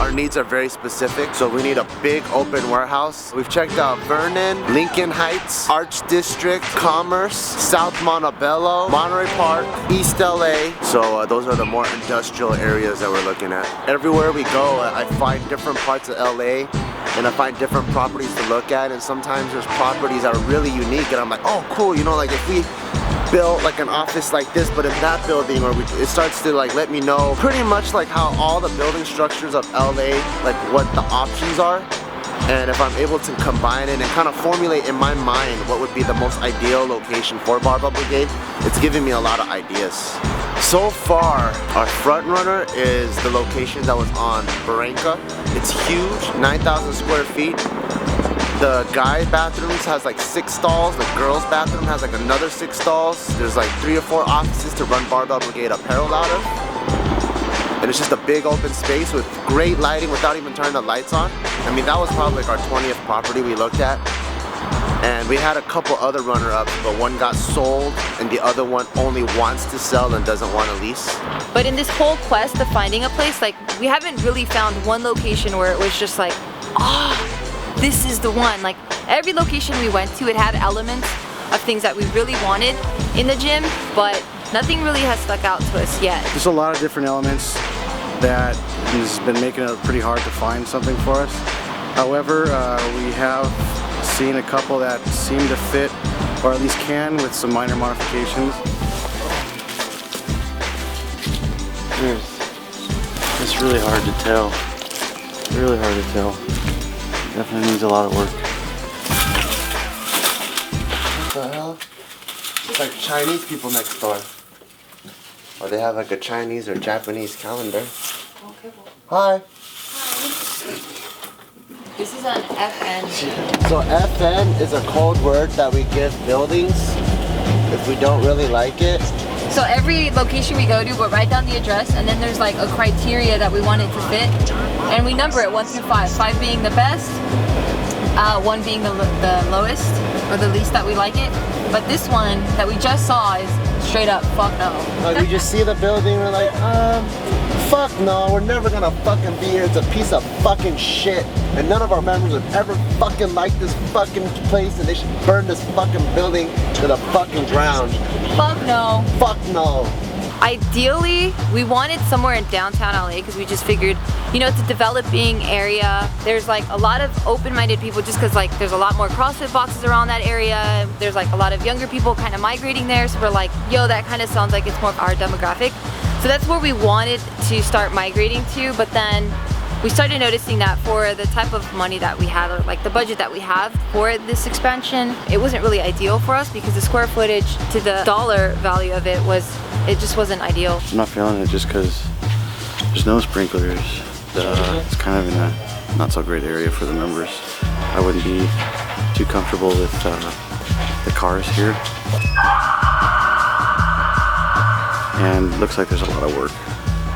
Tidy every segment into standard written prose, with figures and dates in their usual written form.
our needs are very specific, so we need a big open warehouse. We've checked out Vernon, Lincoln Heights, Arch District, Commerce, South Montebello, Monterey Park, East LA. So those are the more industrial areas that we're looking at. Everywhere we go, I find different parts of LA and I find different properties to look at, and sometimes there's properties that are really unique and I'm like, oh cool, you know, like if we built like an office like this but in that building, or it starts to like let me know pretty much like how all the building structures of LA, like what the options are, and if I'm able to combine it and kind of formulate in my mind what would be the most ideal location for Barbell Brigade, it's giving me a lot of ideas. So far, our front runner is the location that was on Barranca. It's huge, 9,000 square feet. The guy bathrooms has like 6 stalls. The girls bathroom has like another 6 stalls. There's like 3 or 4 offices to run Barbell Brigade apparel out of. And it's just a big open space with great lighting without even turning the lights on. I mean, that was probably like our 20th property we looked at. And we had a couple other runner-ups, but one got sold and the other one only wants to sell and doesn't want to lease. But in this whole quest of finding a place, like we haven't really found one location where it was just like, this is the one. Like every location we went to, it had elements of things that we really wanted in the gym, but nothing really has stuck out to us yet. There's a lot of different elements that has been making it pretty hard to find something for us. However, we have seen a couple that seem to fit, or at least can, with some minor modifications. It's really hard to tell. Really hard to tell. Definitely needs a lot of work. What the hell? It's like Chinese people next door. Or they have like a Chinese or Japanese calendar. Okay. Hi. This is an FN. So FN is a code word that we give buildings if we don't really like it. So every location we go to, we'll write down the address, and then there's like a criteria that we want it to fit, and we number it 1 through 5. 5 being the best, 1 being the lowest or the least that we like it. But this one that we just saw is straight up fuck no. Like we just see the building, we're like, fuck no, we're never gonna fucking be here. It's a piece of fucking shit. And none of our members would ever fucking like this fucking place, and they should burn this fucking building to the fucking ground. Fuck no. Fuck no. Ideally, we wanted somewhere in downtown LA because we just figured, you know, it's a developing area. There's like a lot of open-minded people just because like there's a lot more CrossFit boxes around that area. There's like a lot of younger people kind of migrating there. So we're like, yo, that kind of sounds like it's more of our demographic. So that's where we wanted to start migrating to, but then we started noticing that for the type of money that we had, or like the budget that we have for this expansion, it wasn't really ideal for us because the square footage to the dollar value of it just wasn't ideal. I'm not feeling it just because there's no sprinklers. It's kind of in a not so great area for the members. I wouldn't be too comfortable with the cars here. And looks like there's a lot of work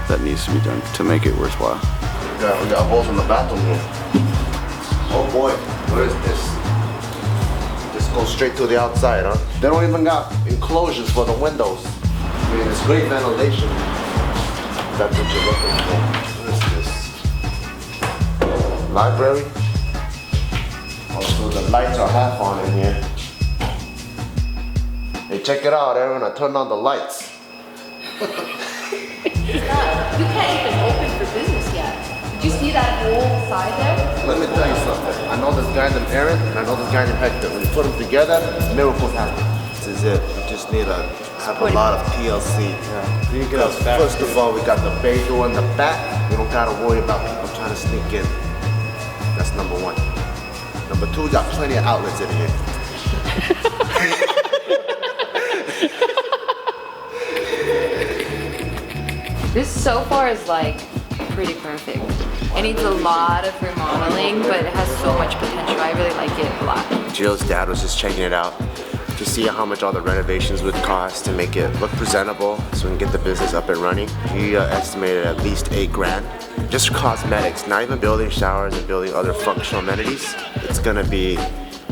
that needs to be done to make it worthwhile. We got holes in the bathroom here. Oh boy, what is this? This goes straight to the outside, huh? They don't even got enclosures for the windows. I mean, it's great ventilation. That's what you're looking for. What is this? Library. Also, the lights are half on in here. Hey, check it out, Aaron. I turned on the lights. You can't even open for business yet. Did you see that whole side there? Let me tell you something. I know this guy named Aaron, and I know this guy named Hector. When you put them together, miracles happen. This is it. We just need to have a lot of TLC. Yeah. Because first of all, we got the bay door in the back. We don't gotta worry about people trying to sneak in. That's number 1. Number 2, we got plenty of outlets in here. This so far is like pretty perfect. It needs a lot of remodeling, but it has so much potential. I really like it a lot. Jill's dad was just checking it out to see how much all the renovations would cost to make it look presentable so we can get the business up and running. He estimated at least $8 grand. Just cosmetics, not even building showers and building other functional amenities. It's gonna be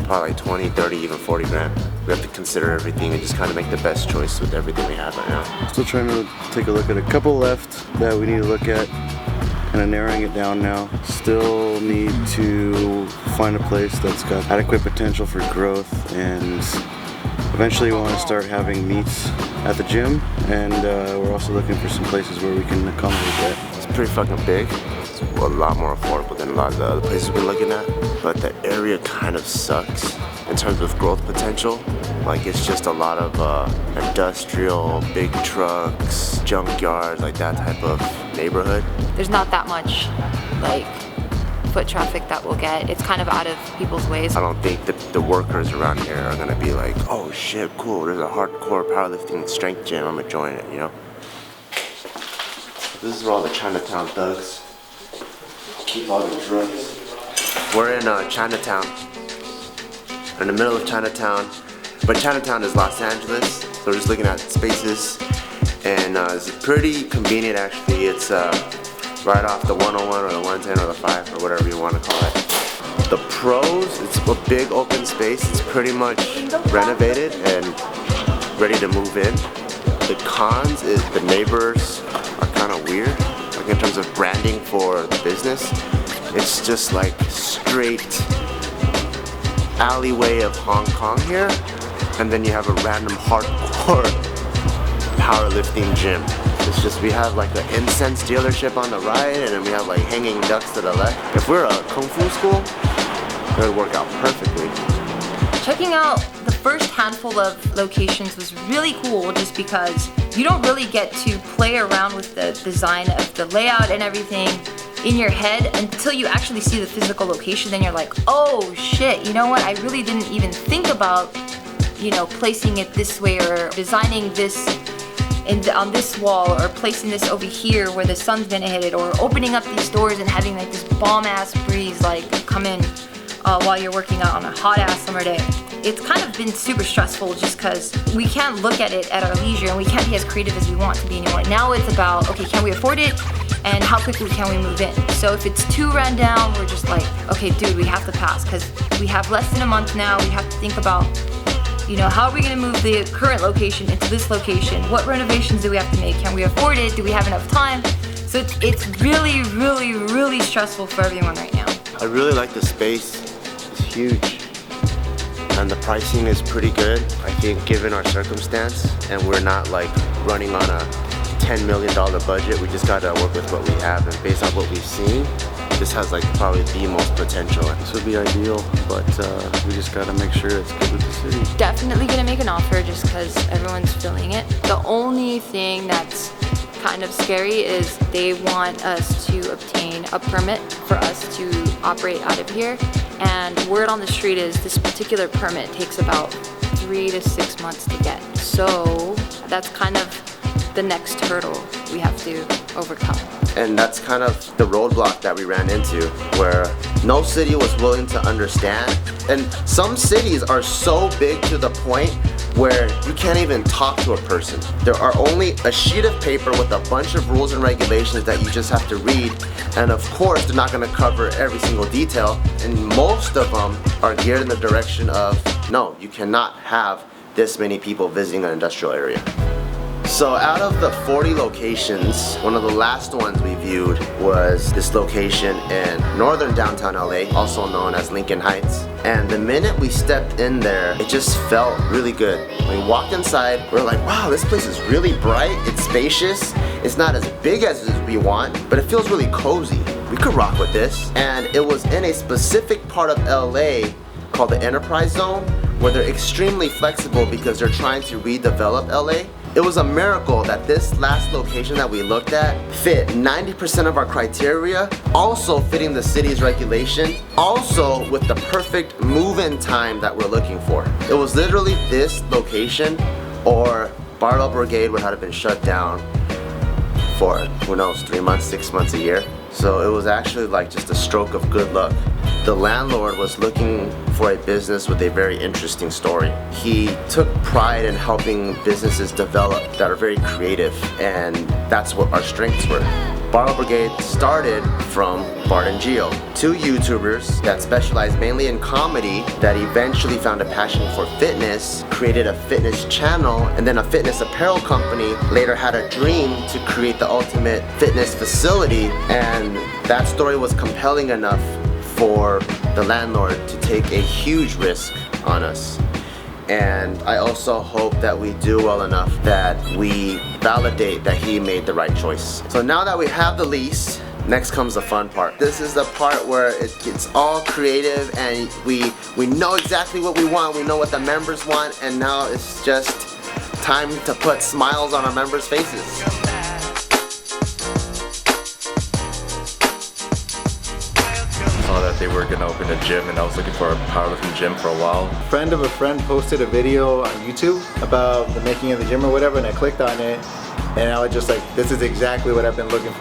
probably like 20, 30, even 40 grand. We have to consider everything and just kind of make the best choice with everything we have right now. Still trying to take a look at a couple left that we need to look at. kind of narrowing it down now. Still need to find a place that's got adequate potential for growth, and eventually we want to start having meets at the gym, and we're also looking for some places where we can accommodate that. It's pretty fucking big. It's a lot more affordable than a lot of the other places we've been looking at, but the area kind of sucks in terms of growth potential. Like, it's just a lot of industrial, big trucks, junkyards, like that type of neighborhood. There's not that much like foot traffic that we'll get. It's kind of out of people's ways. I don't think that the workers around here are gonna be like, oh shit, cool, there's a hardcore powerlifting strength gym, I'm gonna join it, you know? This is where all the Chinatown thugs keep all the drugs. We're in Chinatown. We're in the middle of Chinatown, but Chinatown is Los Angeles, so we're just looking at spaces, and it's pretty convenient actually. It's right off the 101 or the 110 or the 5 or whatever you want to call it. The pros, it's a big open space. It's pretty much renovated and ready to move in. The cons is the neighbors are kind of weird, like in terms of branding for the business. It's just like straight alleyway of Hong Kong here, and then you have a random hardcore powerlifting gym. It's just, we have like an incense dealership on the right, and then we have like hanging ducks to the left. If we're a kung fu school, it would work out perfectly. Checking out the first handful of locations was really cool, just because you don't really get to play around with the design of the layout and everything in your head until you actually see the physical location. Then you're like, oh shit, you know what? I really didn't even think about, you know, placing it this way or designing this on this wall or placing this over here where the sun's gonna hit it, or opening up these doors and having like this bomb ass breeze like come in while you're working out on a hot ass summer day. It's kind of been super stressful just because we can't look at it at our leisure, and we can't be as creative as we want to be anymore. Now it's about, okay, can we afford it, and how quickly can we move in? So if it's too run down, we're just like, okay dude, we have to pass, because we have less than a month now. We have to think about, you know, how are we gonna move the current location into this location? What renovations do we have to make? Can we afford it? Do we have enough time? So it's really, really, really stressful for everyone right now. I really like the space. It's huge. And the pricing is pretty good, I think, given our circumstance. And we're not like running on a $10 million budget. We just gotta work with what we have. And based on what we've seen, this has like probably the most potential. This would be ideal, but we just gotta make sure it's good with the city. Definitely gonna make an offer just because everyone's feeling it. The only thing that's kind of scary is they want us to obtain a permit for us to operate out of here. And word on the street is this particular permit takes about 3 to 6 months to get. So that's kind of the next hurdle we have to overcome. And that's kind of the roadblock that we ran into, where no city was willing to understand. And some cities are so big to the point where you can't even talk to a person. There are only a sheet of paper with a bunch of rules and regulations that you just have to read. And of course, they're not gonna cover every single detail. And most of them are geared in the direction of, no, you cannot have this many people visiting an industrial area. So out of the 40 locations, one of the last ones we viewed was this location in northern downtown LA, also known as Lincoln Heights. And the minute we stepped in there, it just felt really good. When we walked inside, we were like, wow, this place is really bright, it's spacious, it's not as big as we want, but it feels really cozy. We could rock with this. And it was in a specific part of LA called the Enterprise Zone, where they're extremely flexible because they're trying to redevelop LA. It was a miracle that this last location that we looked at fit 90% of our criteria, also fitting the city's regulation, also with the perfect move-in time that we're looking for. It was literally this location, or Barbell Brigade would have been shut down for, who knows, 3 months, 6 months, a year. So it was actually like just a stroke of good luck. The landlord was looking for a business with a very interesting story. He took pride in helping businesses develop that are very creative, and that's what our strengths were. Barbell Brigade started from Bart and Gio, two YouTubers that specialize mainly in comedy that eventually found a passion for fitness, created a fitness channel, and then a fitness apparel company later had a dream to create the ultimate fitness facility, and that story was compelling enough for the landlord to take a huge risk on us. And I also hope that we do well enough that we validate that he made the right choice. So now that we have the lease, next comes the fun part. This is the part where it gets all creative and we know exactly what we want, we know what the members want, and now it's just time to put smiles on our members' faces. Saw that they were gonna open a gym, and I was looking for a powerlifting gym for a while. A friend of a friend posted a video on YouTube about the making of the gym or whatever, and I clicked on it, and I was just like, this is exactly what I've been looking for.